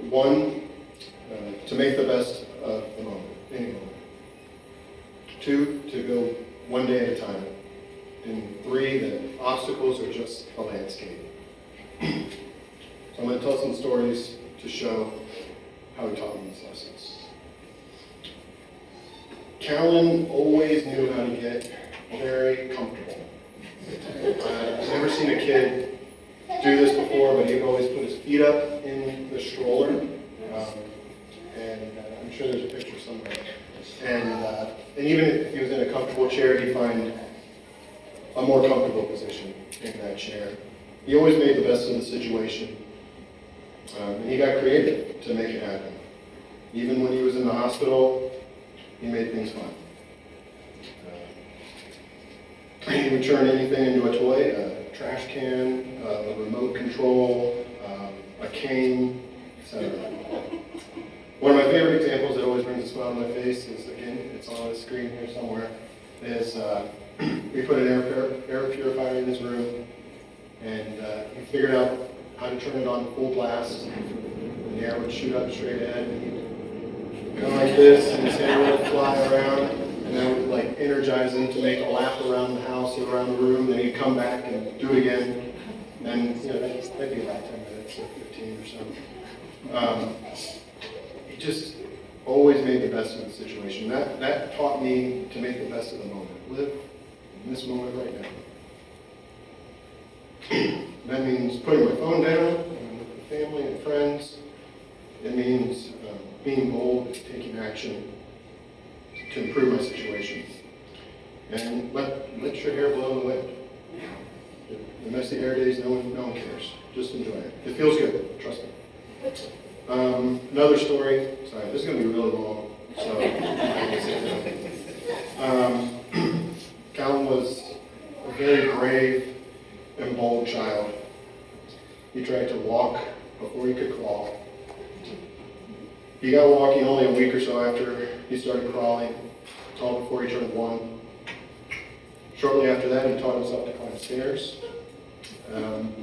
One, to make the best of the moment, any moment. Two, to go one day at a time. And three, that obstacles are just a landscape. So I'm going to tell some stories to show how he taught me these lessons. Callen always knew how to get very comfortable. I've never seen a kid do this before, but he would always put his feet up in the stroller. And I'm sure there's a picture somewhere. And even if he was in a comfortable chair, he'd find a more comfortable position in that chair. He always made the best of the situation. And he got creative to make it happen. Even when he was in the hospital, he made things fun. He would turn anything into a toy, a trash can, a remote control, a cane, etc. One of my favorite examples that always brings a smile on my face is, again, it's on the screen here somewhere, is we put an air purifier in his room, and he figured out how to turn it on full blast, and the air would shoot up straight ahead, and he'd go like this, and his hair would fly around, and that would like energize him to make a lap around the house or around the room. Then he'd come back and do it again, and that'd be like 10 minutes or 15 or so. He just always made the best of the situation. That taught me to make the best of the moment. Live in this moment right now. That means putting my phone down with family and friends. It means being bold, taking action to improve my situation. And let your hair blow in the wind. The messy hair days, no one cares. Just enjoy it. It feels good, trust me. Another story, sorry, this is going to be really long, so Callen was a very brave and bold child. He tried to walk before he could crawl. He got walking only a week or so after he started crawling, tall before he turned 1. Shortly after that, he taught himself to climb stairs, and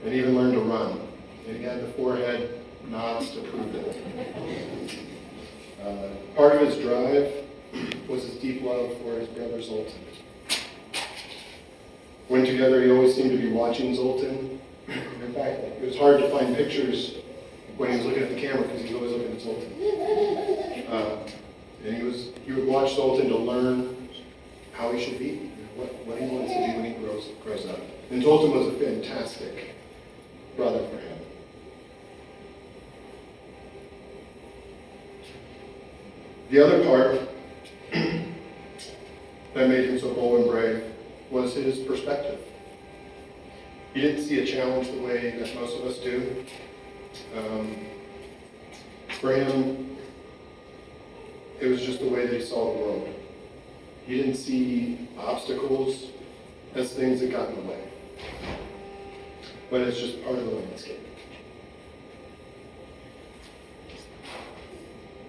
even learned to run. And he had the forehead nods to prove it. Part of his drive was his deep love for his brother Zoltan. When together, he always seemed to be watching Zoltan. In fact, it was hard to find pictures when he was looking at the camera because he was always looking at Zoltan. And he would watch Zoltan to learn how he should be, what he wants to do when he grows up. And Zoltan was a fantastic brother for him. The other part that made him so bold and brave was his perspective. He didn't see a challenge the way that most of us do. For him, it was just the way that he saw the world. He didn't see obstacles as things that got in the way, but it's just part of the landscape.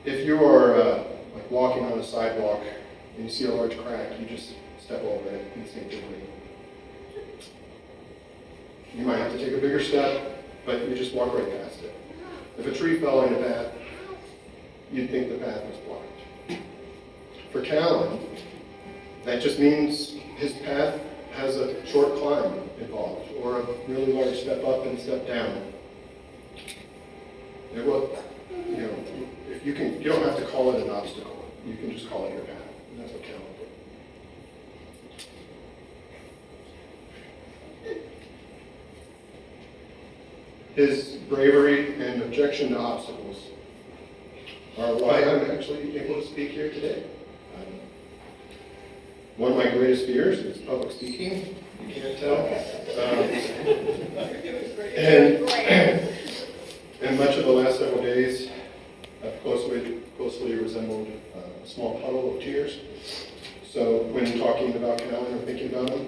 If you are like walking on a sidewalk and you see a large crack, you just step over it instinctively. You might have to take a bigger step, but you just walk right past it. If a tree fell in a path, you'd think the path was blocked. For Callen, that just means his path has a short climb involved, or a really large step up and step down. If you don't have to call it an obstacle. You can just call it your path. And that's what Callen did. His bravery and objection to obstacles are why I'm actually able to speak here today. One of my greatest fears is public speaking. You can't tell. And much of the last several days have closely resembled a small puddle of tears. So when talking about Callen or thinking about him,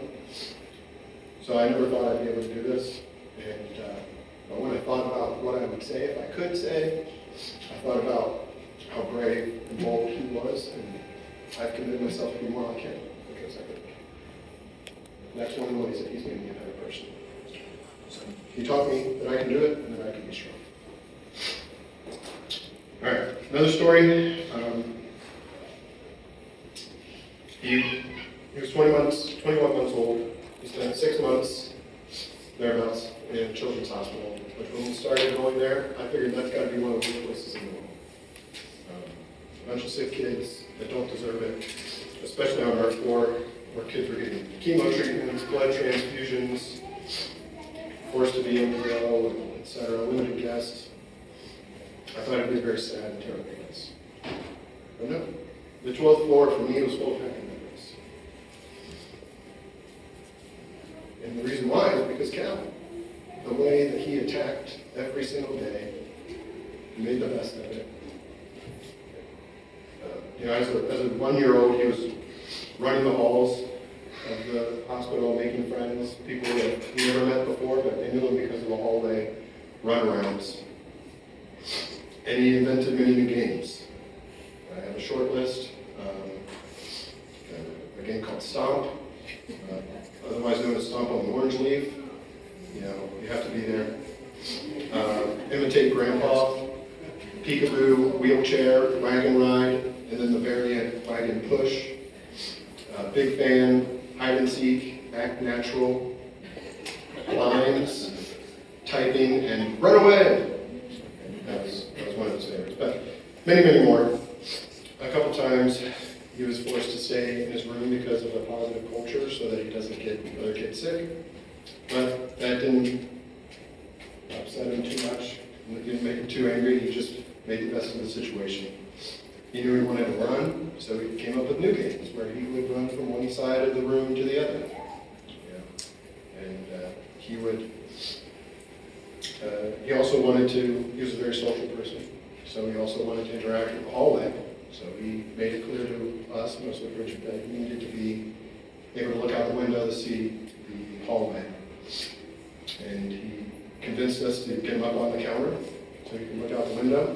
so I never thought I'd be able to do this. But when I thought about what I would say, if I could say, I thought about how brave and bold he was, and I've committed myself to be more like him because I could. Next one was that he's made me a better person. So he taught me that I can do it and that I can be strong. Another story, he was 21 months old. He spent 6 months thereabouts in Children's Hospital, which when we started going there, I figured that's got to be one of the worst places in the world. A bunch of sick kids that don't deserve it, especially on our floor, where kids were getting chemo treatments, blood transfusions, forced to be in the row, etc., limited guests. I thought it'd be a very sad and terrible place. But no, the 12th floor for me was full of happy memories. And the reason why is because Callen, the way that he attacked every single day, he made the best of it. As a 1-year-old, he was running the halls of the hospital, making friends, people that he never met before, but they knew him because of the hallway runarounds. And he invented many new games. I have a short list. A game called Stomp, otherwise known as Stomp on the Orange Leaf. You have to be there. Imitate Grandpa, Peekaboo, Wheelchair, Wagon Ride, and then the variant Wagon Push. Big Fan, Hide and Seek, Act Natural, Lines, Typing, and Run Away. That was one of his favorites, but many, many more. A couple times he was forced to stay in his room because of a positive culture so that he doesn't get other kids sick. But that didn't upset him too much. It didn't make him too angry. He just made the best of the situation. He knew he wanted to run, so he came up with new games where he would run from one side of the room to the other. And he would. He also wanted to. He was a very social person, so he also wanted to interact with the hallway. So he made it clear to us, mostly Richard, that he needed to be able to look out the window to see the hallway. And he convinced us to get him up on the counter so he could look out the window.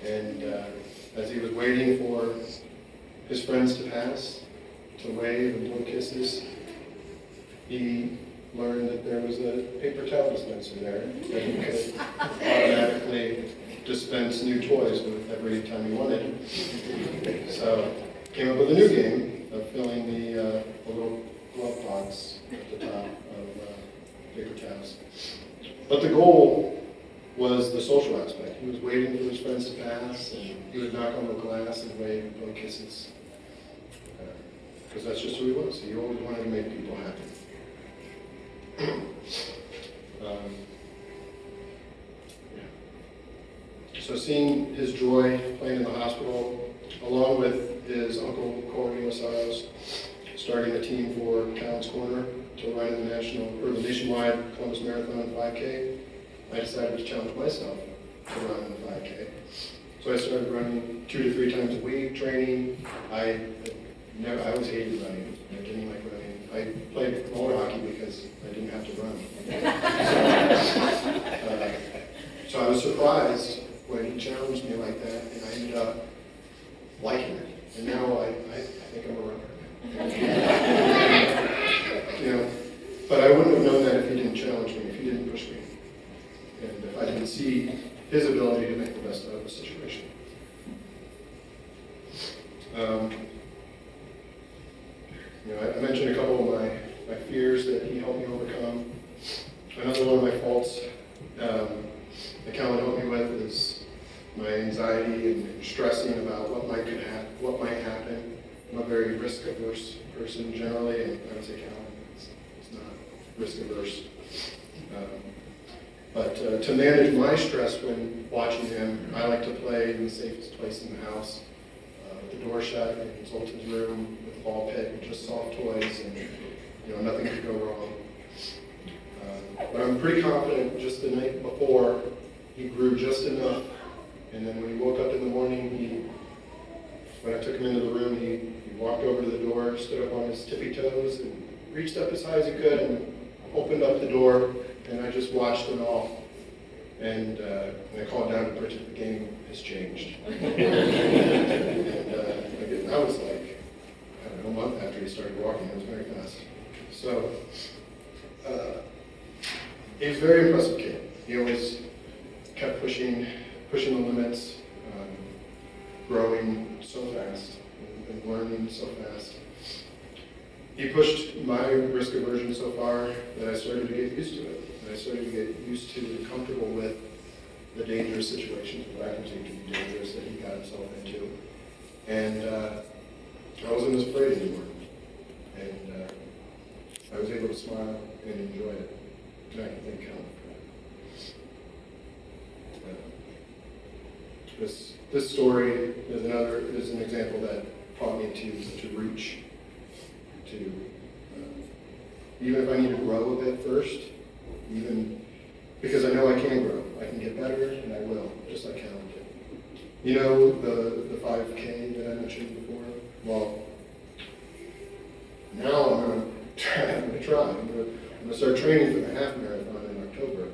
And as he was waiting for his friends to pass, to wave and blow kisses, he learned that there was a paper towel dispenser there that he could automatically dispense new toys with every time he wanted. So came up with a new game of filling the little glove box at the top of paper towels. But the goal was the social aspect. He was waiting for his friends to pass, and he would knock on the glass and wave and blow kisses. Because that's just who he was. He always wanted to make people happy. So seeing his joy playing in the hospital, along with his uncle Corey Masaros, starting a team for Callen's Corner to run in the nationwide Columbus Marathon 5K, I decided to challenge myself to run in the 5K. So I started running 2 to 3 times a week, training. I always hated running. I didn't like running. I played roller hockey because I didn't have to run. So I was surprised when he challenged me like that, and I ended up liking it. And now I think I'm a runner. But I wouldn't have known that if he didn't challenge me, if he didn't push me, and if I didn't see his ability to make the best out of the situation. I mentioned a couple of my fears that he helped me overcome. Another one of my faults that Callen helped me with is my anxiety and stressing about what might happen. I'm a very risk-averse person generally, and I would say Callen is not risk-averse. But to manage my stress when watching him, I like to play in the safest place in the house, with the door shut in Zoltan's room, with a ball pit and just soft toys, and nothing could go wrong. But I'm pretty confident just the night before, he grew just enough, and then when he woke up in the morning, when I took him into the room, he walked over to the door, stood up on his tippy toes, and reached up as high as he could and opened up the door, and I just watched it all. And I called down to Bridget, the game has changed. And I was like, I don't know, a month after he started walking, it was very fast. So he was a very impressive kid. He always kept pushing the limits. growing so fast and learning so fast. He pushed my risk aversion so far that I started to get used to it. And I started to get used to and comfortable with the dangerous situations that I considered to be dangerous that he got himself into. And I wasn't as afraid anymore. And I was able to smile and enjoy it. And I can thank Callen for that. This story is an example that taught me to reach, to even if I need to grow a bit first, even because I know I can grow, I can get better, and I will, just like Callen did. You know the 5K that I mentioned before? Well, now I'm going to try. I'm going to start training for the half marathon in October of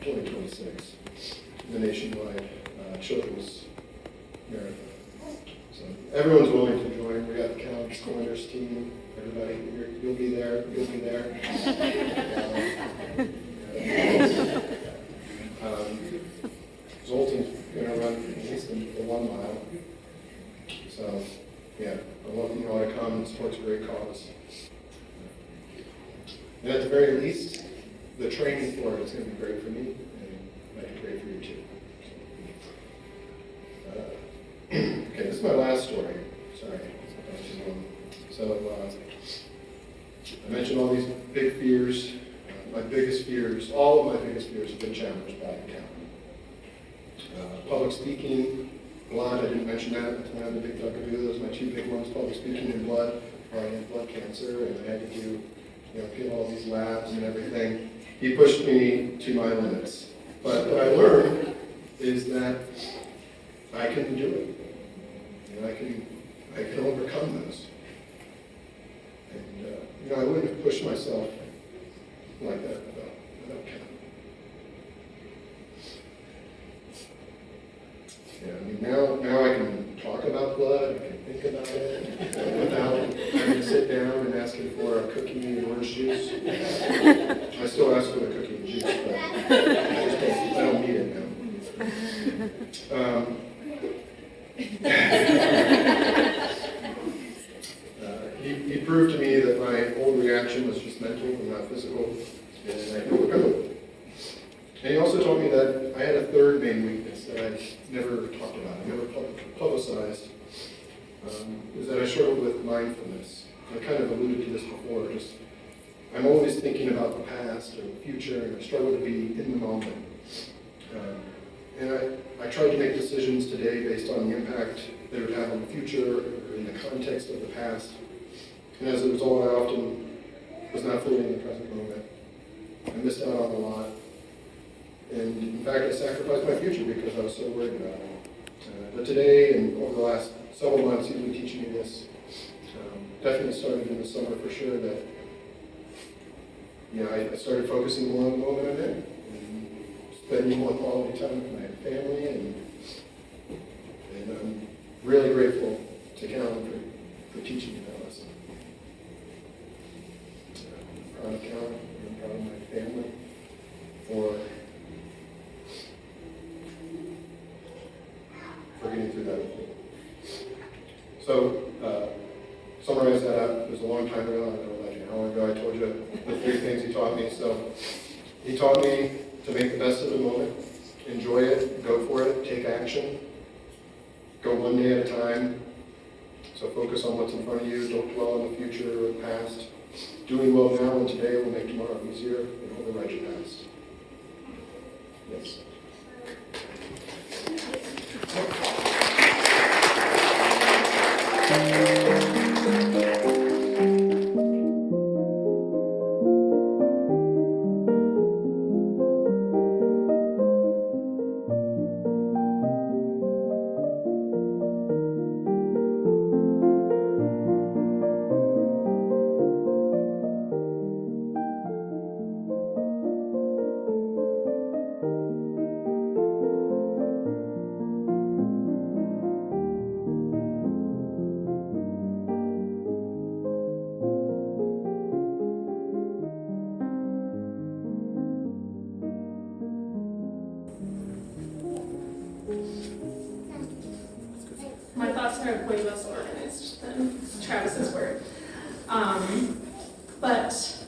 2026, the nationwide children's marathon. So everyone's willing to join. We got the Callen Squinters team. Everybody, you'll be there. You'll be there. Zoltan's going to run at least the 1 mile. So, yeah, I want you all to come and support a great cause. And at the very least, the training for it is going to be great for me, and it might be great for you too. Okay, this is my last story. Sorry, that was too long. So, I mentioned all these big fears. My biggest fears, all of my biggest fears have been challenged by Callen. Public speaking, blood, I didn't mention that. That's one of the big bugaboo. Those are my two big ones, public speaking and blood. I had blood cancer, and I had to do, get all these labs and everything. He pushed me to my limits. But what I learned is that I can do it. I can overcome those. And I wouldn't have pushed myself like that without Callen. Yeah, now I can talk about blood, I can think about it without having to sit down and asking for a cookie and orange juice. I still ask for the cookie and juice, but I don't need it now. He proved to me that my old reaction was just mental and not physical, and I could overcome it. And he also told me that I had a third main weakness that I never talked about, I never publicized, is that I struggled with mindfulness. I kind of alluded to this before, I'm always thinking about the past or the future, and I struggle to be in the moment. And I tried to make decisions today based on the impact they would have on the future or in the context of the past. And as a result, I often was not fully in the present moment. I missed out on a lot. And in fact, I sacrificed my future because I was so worried about it. But today, and over the last several months, he's been teaching me this. Definitely started in the summer for sure that, I started focusing more on the moment I'm in. And spending more quality time with my family. And I'm really grateful to Callen for teaching me that lesson. I'm proud of Callen. I'm proud of my family for getting through that with me. So, summarize that up. It was a long time ago. I don't know, like an hour ago, I told you the 3 things he taught me. So, he taught me to make the best of the moment, enjoy it, go for it, take action, go one day at a time. So focus on what's in front of you, don't dwell on the future or the past. Doing well now and today will make tomorrow easier and override your past. Yes. are way less organized than Travis's were. But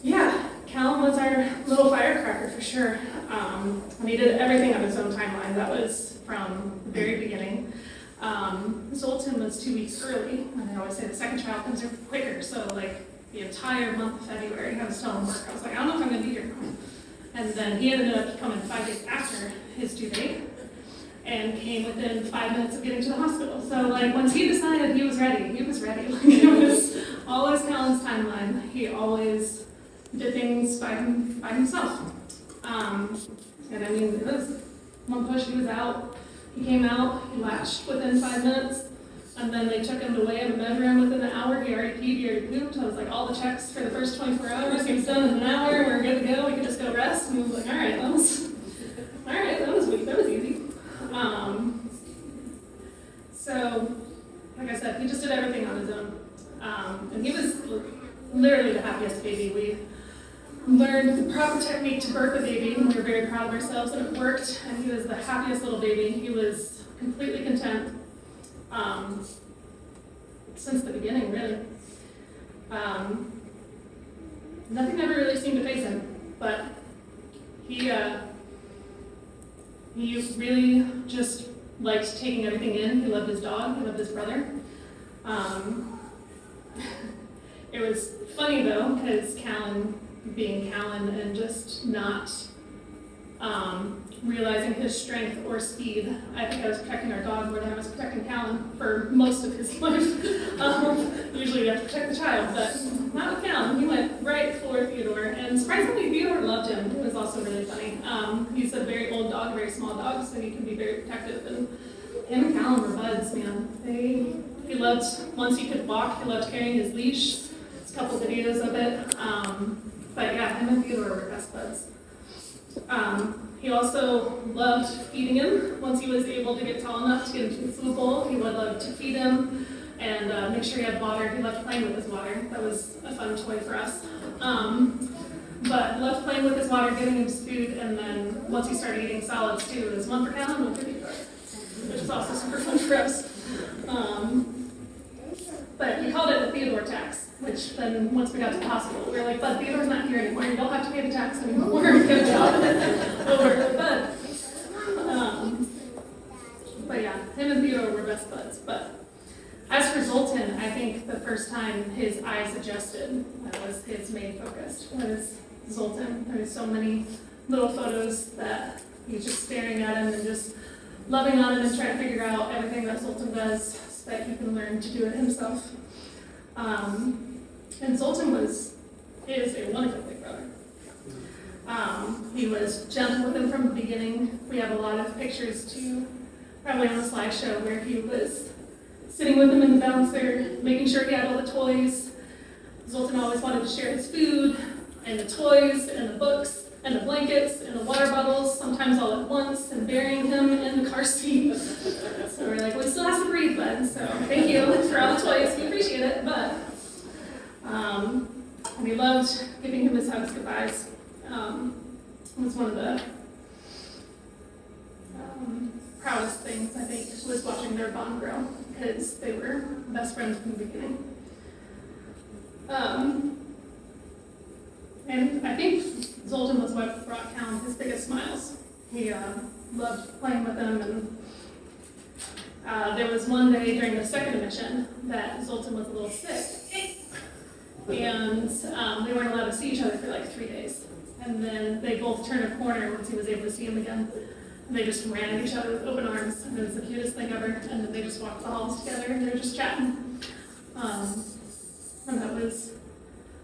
yeah, Callen was our little firecracker for sure. And he did everything on his own timeline. That was from the very beginning. Zoltan was 2 weeks early, and I always say the second child comes in quicker. So like the entire month of February, I was telling work, I was like, I don't know if I'm gonna be here. And then he ended up coming 5 days after his due date, and came within 5 minutes of getting to the hospital. So like once he decided he was ready, he was ready. Like, it was always Callen's timeline. He always did things by himself. And I mean, it was one push, he was out. He came out, he latched within 5 minutes, and then they took him to weigh him and measure him within an hour. He already peed, he already pooped. I was like, all the checks for the first 24 hours, he was done in an hour, we were good to go, we could just go rest. And he was like, all right, that was easy. So, like I said, he just did everything on his own. And he was literally the happiest baby. We learned the proper technique to birth a baby, and we were very proud of ourselves, and it worked, and he was the happiest little baby. He was completely content since the beginning, really. Nothing ever really seemed to faze him, but he really just liked taking everything in. He loved his dog, he loved his brother. It was funny though, because Callen being Callen and just not realizing his strength or speed. I think I was protecting our dog more than I was protecting Callen for most of his life. Usually you have to protect the child, but not with Callen. He went right for Theodore, and surprisingly Theodore loved him. It was also really funny. He's a very old dog, a very small dog, so he can be very protective, and him and Callen were buds, man. He loved, once he could walk, he loved carrying his leash. There's a couple videos of it. But yeah, him and Theodore were best buds. He also loved feeding him. Once he was able to get tall enough to get into the food bowl, he would love to feed him and make sure he had water. He loved playing with his water. That was a fun toy for us. But loved playing with his water, giving him his food, and then once he started eating solids too, it was one for Callen, one for Theodore, which is also super fun for us. But he called it the Theodore tax, which then once we got to the hospital, we were like, Bud, Theodore's not here anymore. You don't have to pay the tax anymore. Good job. Over with Bud. But yeah, him and Theodore were best buds. But as for Zoltan, I think the first time his eyes adjusted, that was his main focus, was Zoltan. There's so many little photos that he's just staring at him and just loving on him and trying to figure out everything that Zoltan does so that he can learn to do it himself. And Zoltan is a wonderful big brother. He was gentle with him from the beginning. We have a lot of pictures too, probably on the slideshow, where he was sitting with him in the bouncer, making sure he had all the toys. Zoltan always wanted to share his food, and the toys, and the books, and the blankets, and the water bottles, sometimes all at once, and burying him in the car seat. So we're like, well, he still has to breathe, bud, so thank you for all the toys, we appreciate it, but, and we loved giving him his hugs goodbyes. It was one of the proudest things, I think, was watching their bond grow, because they were best friends from the beginning. And I think Zoltan was what brought Callen his biggest smiles. He loved playing with him, and there was one day during the second admission that Zoltan was a little sick, and they weren't allowed to see each other for like 3 days. And then they both turned a corner once he was able to see him again. And they just ran at each other with open arms, and it was the cutest thing ever. And then they just walked the halls together, and they were just chatting. And that was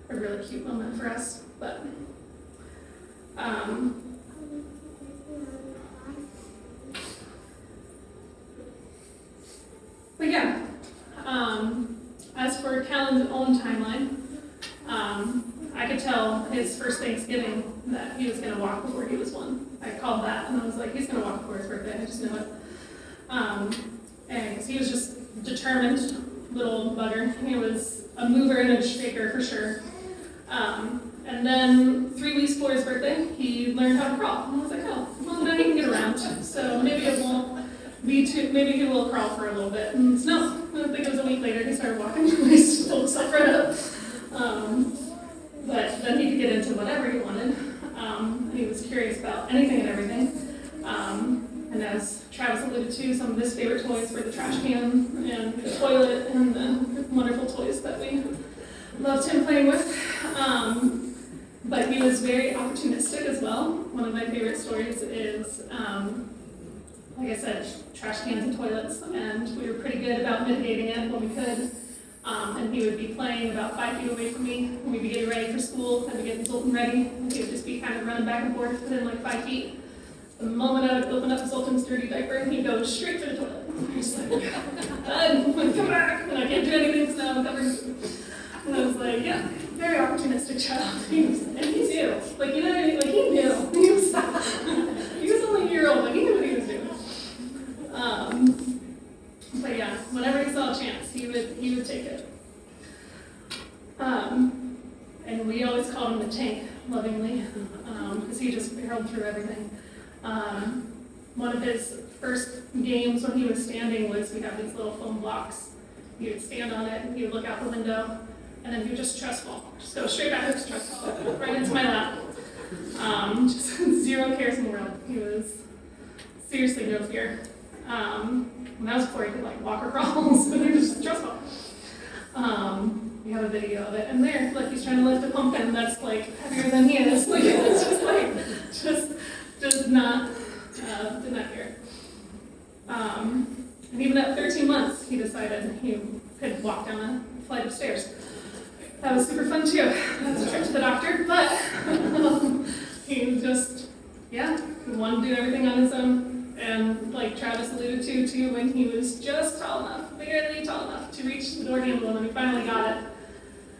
a really cute moment for us. But yeah, as for Callen's own timeline, I could tell his first Thanksgiving that he was going to walk before he was 1. I called that, and I was like, he's going to walk before his birthday, I just know it. And he was just determined little bugger. He was a mover and a shaker for sure. And then 3 weeks before his birthday, he learned how to crawl. And I was like, oh, well, now he can get around. So maybe it won't maybe he will crawl for a little bit. And no, I think it was a week later he started walking. He just pulled himself right up. But then he could get into whatever he wanted. He was curious about anything and everything. And as Travis alluded to, some of his favorite toys were the trash can and the toilet and the wonderful toys that we loved him playing with. But he was very opportunistic as well. One of my favorite stories is, like I said, trash cans and toilets, and we were pretty good about mitigating it when we could. And he would be playing about 5 feet away from me, and we'd be getting ready for school, and we'd get Zoltan ready, and he would just be kind of running back and forth within like 5 feet. The moment I would open up Zoltan's dirty diaper, he'd go straight for the toilet. I'm just like, come back, and I can't do anything because now I'm covered in food. And I was like, yeah, very opportunistic child. And he knew, like, you know what I mean? Like, he knew. He was only a year old, like, he knew what he was doing. But yeah, whenever he saw a chance, he would take it. And we always called him the tank, lovingly, because he just barreled through everything. One of his first games when he was standing was we have these little foam blocks. He would stand on it, and he would look out the window, and then he would just trust fall. Just go straight back to trust fall, right into my lap. Just zero cares in the world. He was seriously no fear. And that was before he could like walk or crawl, so he was just trust fall. We have a video of it, and there, like he's trying to lift a pumpkin that's like heavier than he is. Like it's just like, just not, did not care. And even at 13 months, he decided he could walk down a flight of stairs. That was super fun too. That was a trip to the doctor, but he was just, yeah, he wanted to do everything on his own. And like Travis alluded to too, when he was just tall enough, barely tall enough to reach the door handle, and he finally got it.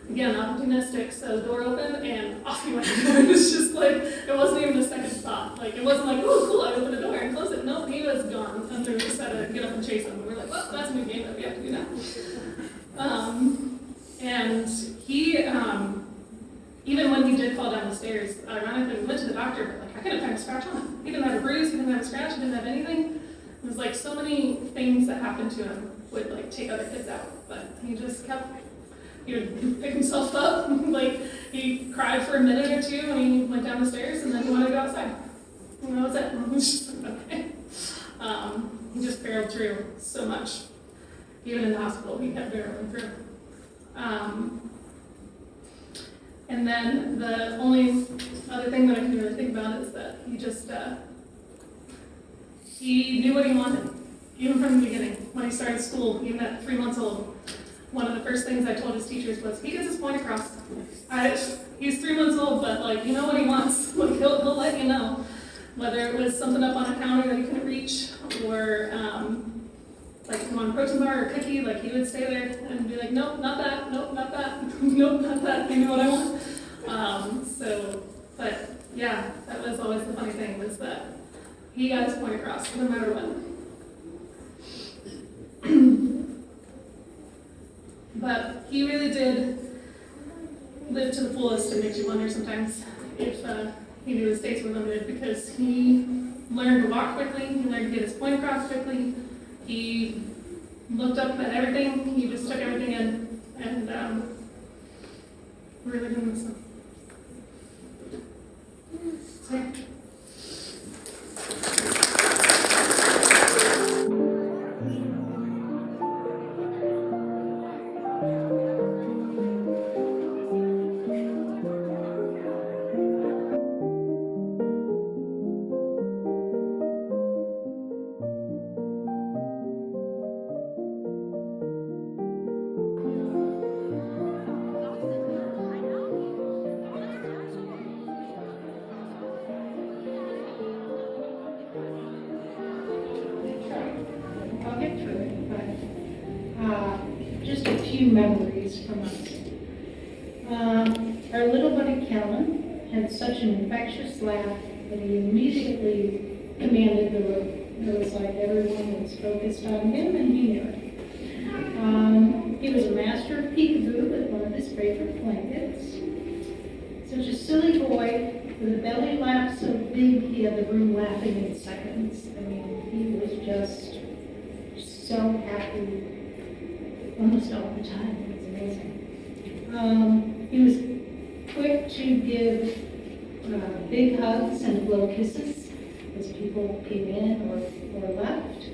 Again, opportunistic, so the door opened and off he went. It was just like, it wasn't even a second thought. Like, it wasn't like, oh, cool, I opened the door and closed it. No, he was gone. And we just had to get up and chase him. We were like, well, that's a new game that we have to do now. And he, even when he did fall down the stairs, ironically, we went to the doctor, but like, I couldn't find a scratch on him. He didn't have a bruise, he didn't have a scratch, he didn't have anything. It was like so many things that happened to him would like take other kids out, but he just kept, he would pick himself up, like he cried for a minute or two when he went down the stairs, and then he wanted to go outside. And that was it. And it was just like, okay. He just barreled through so much. Even in the hospital, he kept barreling through. And then the only other thing that I can really think about is that he just, he knew what he wanted, even from the beginning. When he started school, even at 3 months old, one of the first things I told his teachers was, he gets his point across. He's 3 months old, but like, you know what he wants. Like, he'll let you know. Whether it was something up on a counter that he couldn't reach, or like he wanted a protein bar or a cookie, like he would stay there and be like, nope, not that, nope, not that, nope, not that, you know what I want. But yeah, that was always the funny thing, was that he got his point across, no matter what. But he really did live to the fullest. It makes you wonder sometimes if he knew his days were limited, because he learned to walk quickly, he learned to get his point across quickly, he looked up at everything, he just took everything in, and really didn't miss him. So, yeah. I'll get through it, but just a few memories from us. Our little buddy Callen had such an infectious laugh that he immediately commanded the room. It was like everyone was focused on him, and he knew it. He was a master of peekaboo with one of his favorite blankets. Such a silly boy with a belly laugh so big he had the room laughing in seconds. I mean, he was just so happy almost all the time. It was amazing. He was quick to give big hugs and blow kisses as people came in or left.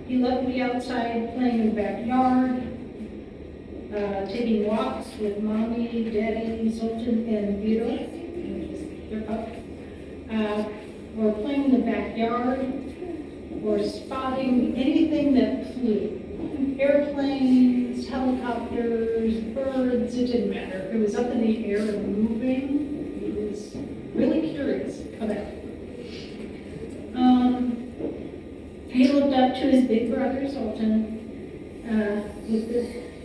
He loved to be outside playing in the backyard, taking walks with Mommy, Daddy, Zoltan, and Vito, which is their pup, or playing in the backyard, or spotting anything that flew. Airplanes, helicopters, birds, it didn't matter. If it was up in the air and moving, he was really curious about it. He looked up to his big brother, Zoltan.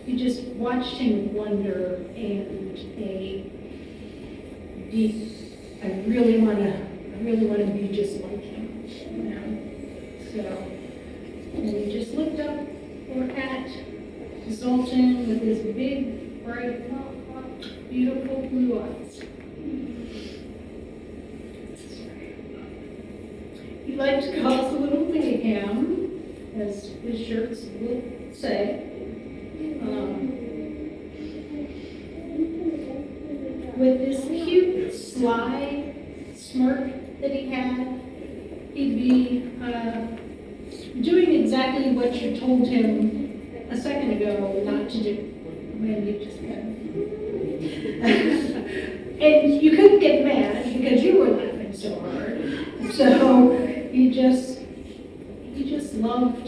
You just watched him wonder and a deep, I really want to be just like him. You know? So, and he just looked up at Zoltan with his big, bright, beautiful blue eyes. He liked to call us a little mayhem, as his shirts would say. With this cute, sly smirk that he had, he'd be doing exactly what you told him a second ago not to do. When you just kind of... And you couldn't get mad because you were laughing so hard. So he just loved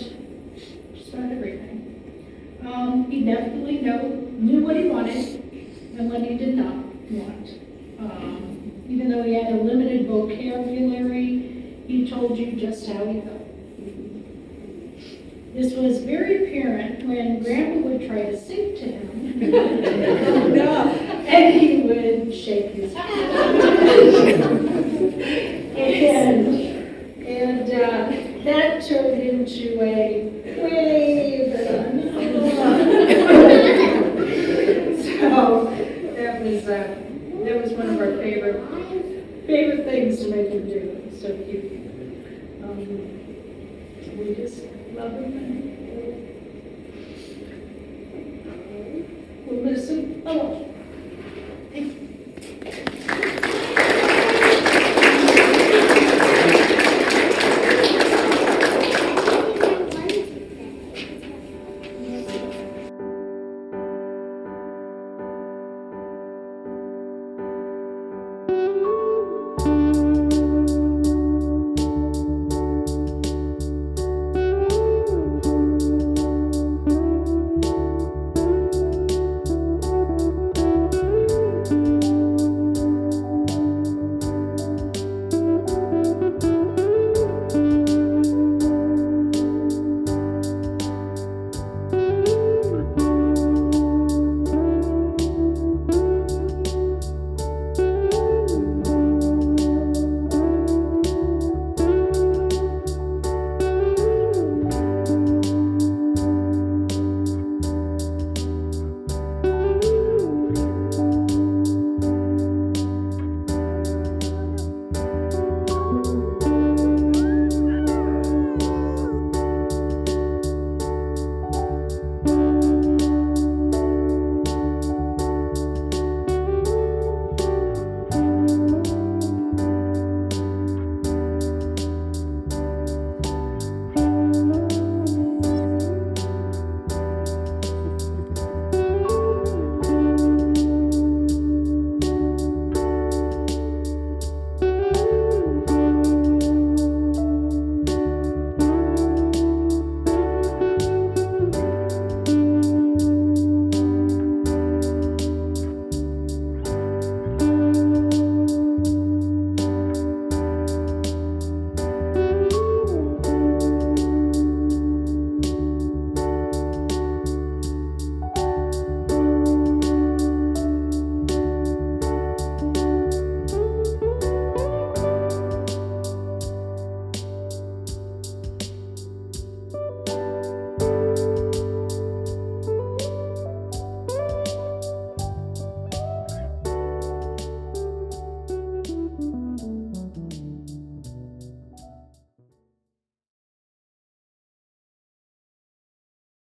just about everything. He definitely knew what he wanted and what he did not want. Even though he had a limited vocabulary, he told you just how he felt. This was very apparent when Grandpa would try to sing to him. And he would shake his head. and that turned into a wave. So that was one of our favorite things to make him do. It was so cute. We just love him.